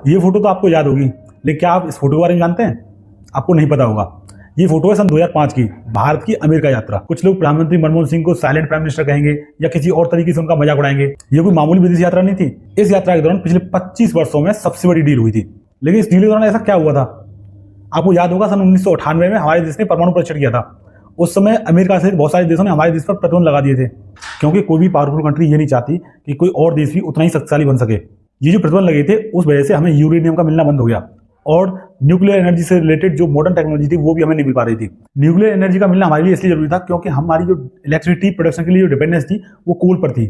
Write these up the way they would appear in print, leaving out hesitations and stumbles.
ये फोटो तो आपको याद होगी, लेकिन क्या आप इस फोटो के बारे में जानते हैं? आपको नहीं पता होगा। ये फोटो है सन 2005 की, भारत की अमेरिका यात्रा। कुछ लोग प्रधानमंत्री मनमोहन सिंह को साइलेंट प्राइम मिनिस्टर कहेंगे या किसी और तरीके से उनका मजाक उड़ाएंगे। ये कोई मामूली विदेश यात्रा नहीं थी। इस यात्रा के दौरान पिछले 25 वर्षों में सबसे बड़ी डील हुई थी। लेकिन इस डील के दौरान ऐसा क्या हुआ था? आपको याद होगा, सन 1998 में हमारे देश ने परमाणु परीक्षण किया था। उस समय अमेरिका सहित बहुत सारे देशों ने हमारे देश पर प्रतिबंध लगा दिए थे, क्योंकि कोई भी पावरफुल कंट्री ये नहीं चाहती कि कोई और देश भी उतना ही शक्तिशाली बन सके। ये जो प्रतिबंध लगे थे, उस वजह से हमें यूरेनियम का मिलना बंद हो गया और न्यूक्लियर एनर्जी से रिलेटेड जो मॉडर्न टेक्नोलॉजी थी वो भी हमें नहीं मिल पा रही थी। न्यूक्लियर एनर्जी का मिलना हमारे लिए इसलिए जरूरी था क्योंकि हमारी जो इलेक्ट्रिसिटी प्रोडक्शन के लिए जो डिपेंडेंस थी वो कोल पर थी।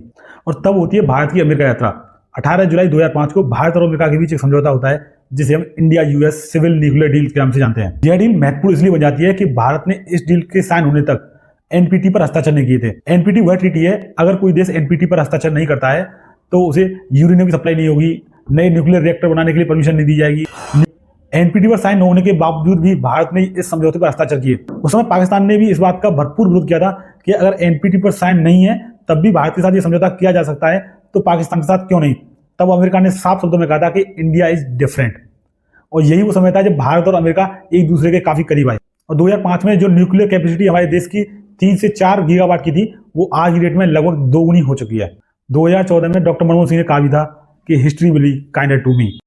और तब होती है भारत की अमेरिका यात्रा। 18 जुलाई 2005 को भारत और अमेरिका के बीच एक समझौता होता है, जिसे हम India US civil nuclear deal के नाम से जानते हैं। यह डील महत्वपूर्ण इसलिए बन जाती है कि भारत ने इस डील के साइन होने तक एनपीटी पर हस्ताक्षर नहीं किए थे। एनपीटी वह ट्रीटी है, अगर कोई देश एनपीटी पर हस्ताक्षर नहीं करता है तो उसे यूरेनियम की सप्लाई नहीं होगी, नए न्यूक्लियर रिएक्टर बनाने के लिए परमिशन नहीं दी जाएगी। एनपीटी पर साइन होने के बावजूद भी भारत ने इस समझौते पर हस्ताक्षर किए। उस समय पाकिस्तान ने भी इस बात का भरपूर विरोध किया था कि अगर एनपीटी पर साइन नहीं है तब भी भारत के साथ ये समझौता किया जा सकता है, तो पाकिस्तान के साथ क्यों नहीं? तब अमेरिका ने साफ शब्दों में कहा था कि इंडिया इज डिफरेंट। और यही वो समय था जब भारत और अमेरिका एक दूसरे के काफी करीब आए। और 2005 में जो न्यूक्लियर कैपेसिटी हमारे देश की 3 से 4 गीगावाट की थी, वो आज की डेट में लगभग दोगुनी हो चुकी है। 2014 में डॉक्टर मनमोहन सिंह ने कहा भी था कि history will be kinder to me.